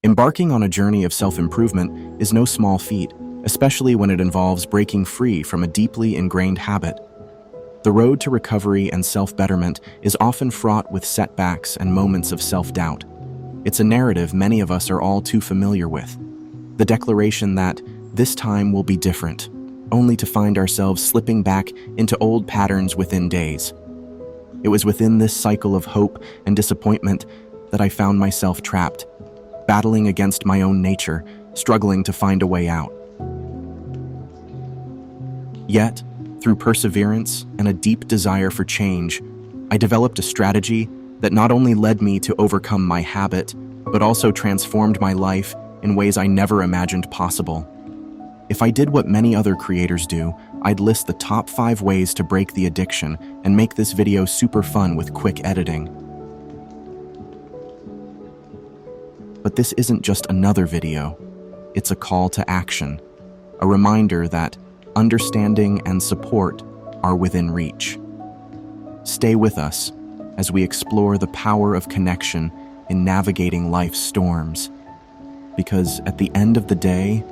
Embarking on a journey of self-improvement is no small feat, especially when it involves breaking free from a deeply ingrained habit. The road to recovery and self-betterment is often fraught with setbacks and moments of self-doubt. It's a narrative many of us are all too familiar with. The declaration that this time will be different, only to find ourselves slipping back into old patterns within days. It was within this cycle of hope and disappointment that I found myself trapped, battling against my own nature, struggling to find a way out. Yet, through perseverance and a deep desire for change, I developed a strategy that not only led me to overcome my habit, but also transformed my life in ways I never imagined possible. If I did what many other creators do, I'd list the top 5 ways to break the addiction and make this video super fun with quick editing. But this isn't just another video. It's a call to action, a reminder that understanding and support are within reach. Stay with us as we explore the power of connection in navigating life's storms. Because at the end of the day,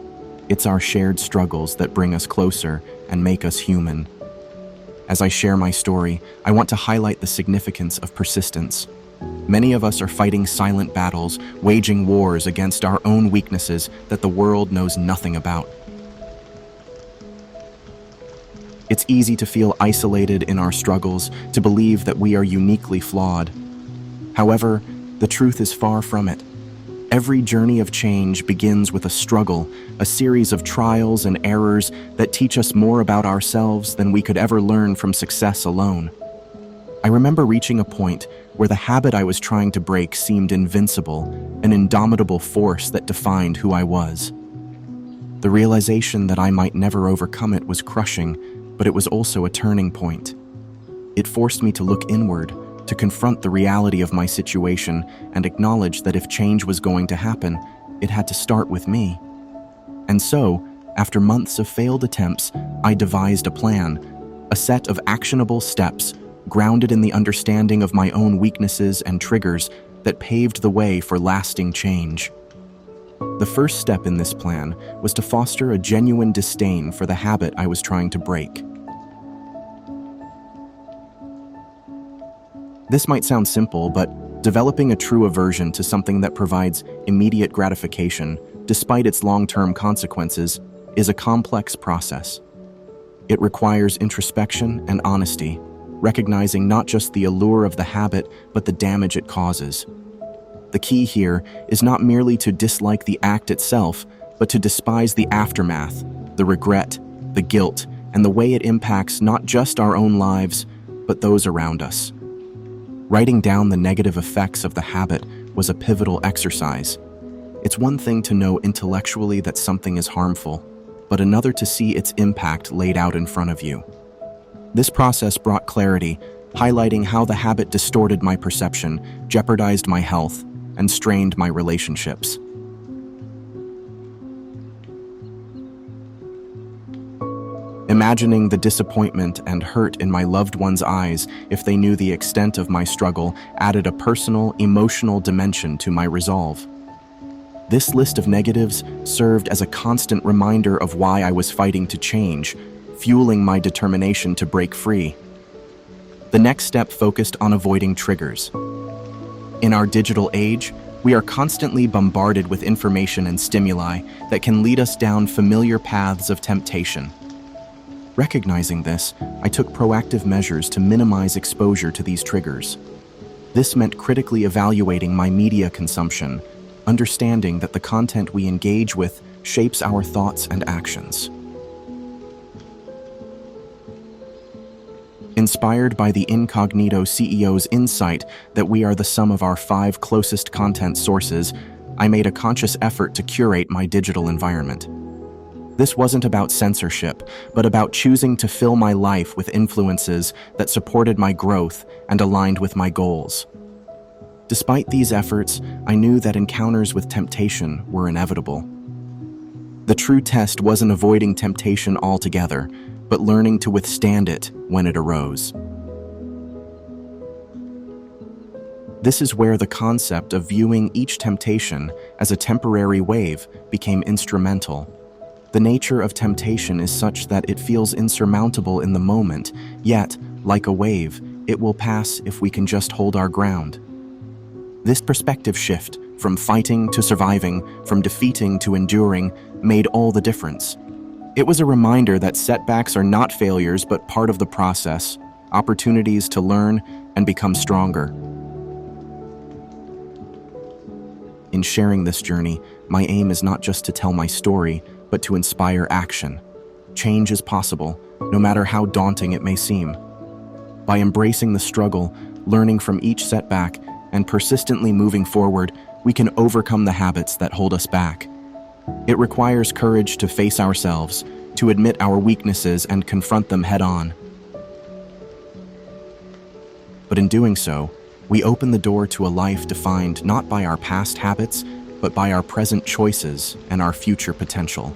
it's our shared struggles that bring us closer and make us human. As I share my story, I want to highlight the significance of persistence. Many of us are fighting silent battles, waging wars against our own weaknesses that the world knows nothing about. It's easy to feel isolated in our struggles, to believe that we are uniquely flawed. However, the truth is far from it. Every journey of change begins with a struggle, a series of trials and errors that teach us more about ourselves than we could ever learn from success alone. I remember reaching a point where the habit I was trying to break seemed invincible, an indomitable force that defined who I was. The realization that I might never overcome it was crushing, but it was also a turning point. It forced me to look inward, to confront the reality of my situation and acknowledge that if change was going to happen, it had to start with me. And so, after months of failed attempts, I devised a plan, a set of actionable steps grounded in the understanding of my own weaknesses and triggers that paved the way for lasting change. The first step in this plan was to foster a genuine disdain for the habit I was trying to break. This might sound simple, but developing a true aversion to something that provides immediate gratification, despite its long-term consequences, is a complex process. It requires introspection and honesty, recognizing not just the allure of the habit, but the damage it causes. The key here is not merely to dislike the act itself, but to despise the aftermath, the regret, the guilt, and the way it impacts not just our own lives, but those around us. Writing down the negative effects of the habit was a pivotal exercise. It's one thing to know intellectually that something is harmful, but another to see its impact laid out in front of you. This process brought clarity, highlighting how the habit distorted my perception, jeopardized my health, and strained my relationships. Imagining the disappointment and hurt in my loved ones' eyes if they knew the extent of my struggle added a personal, emotional dimension to my resolve. This list of negatives served as a constant reminder of why I was fighting to change, fueling my determination to break free. The next step focused on avoiding triggers. In our digital age, we are constantly bombarded with information and stimuli that can lead us down familiar paths of temptation. Recognizing this, I took proactive measures to minimize exposure to these triggers. This meant critically evaluating my media consumption, understanding that the content we engage with shapes our thoughts and actions. Inspired by the Incognito CEO's insight that we are the sum of our 5 closest content sources, I made a conscious effort to curate my digital environment. This wasn't about censorship, but about choosing to fill my life with influences that supported my growth and aligned with my goals. Despite these efforts, I knew that encounters with temptation were inevitable. The true test wasn't avoiding temptation altogether, but learning to withstand it when it arose. This is where the concept of viewing each temptation as a temporary wave became instrumental. The nature of temptation is such that it feels insurmountable in the moment, yet, like a wave, it will pass if we can just hold our ground. This perspective shift, from fighting to surviving, from defeating to enduring, made all the difference. It was a reminder that setbacks are not failures but part of the process, opportunities to learn and become stronger. In sharing this journey, my aim is not just to tell my story, but to inspire action. Change is possible, no matter how daunting it may seem. By embracing the struggle, learning from each setback, and persistently moving forward, we can overcome the habits that hold us back. It requires courage to face ourselves, to admit our weaknesses and confront them head-on. But in doing so, we open the door to a life defined not by our past habits, but by our present choices and our future potential.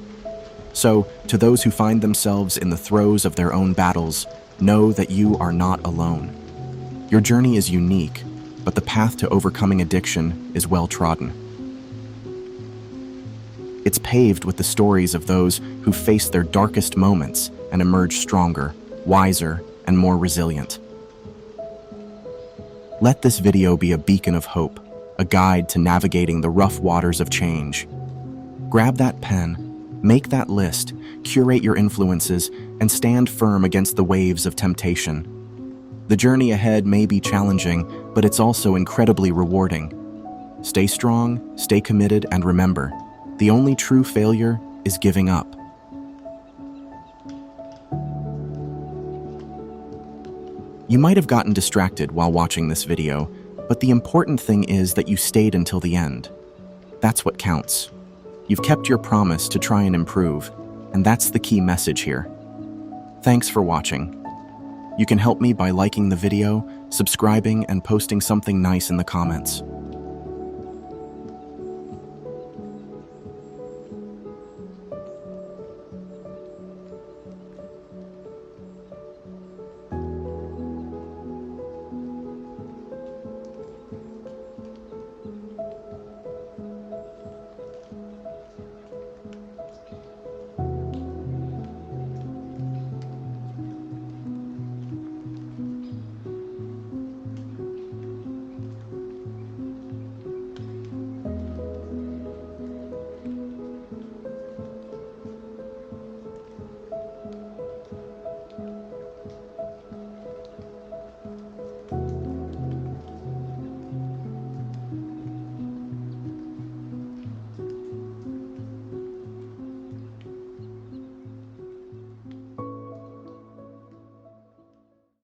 So, to those who find themselves in the throes of their own battles, know that you are not alone. Your journey is unique, but the path to overcoming addiction is well-trodden. It's paved with the stories of those who faced their darkest moments and emerged stronger, wiser, and more resilient. Let this video be a beacon of hope, a guide to navigating the rough waters of change. Grab that pen, make that list, curate your influences, and stand firm against the waves of temptation. The journey ahead may be challenging, but it's also incredibly rewarding. Stay strong, stay committed, and remember, the only true failure is giving up. You might have gotten distracted while watching this video, but the important thing is that you stayed until the end. That's what counts. You've kept your promise to try and improve, and that's the key message here. Thanks for watching. You can help me by liking the video, subscribing, and posting something nice in the comments.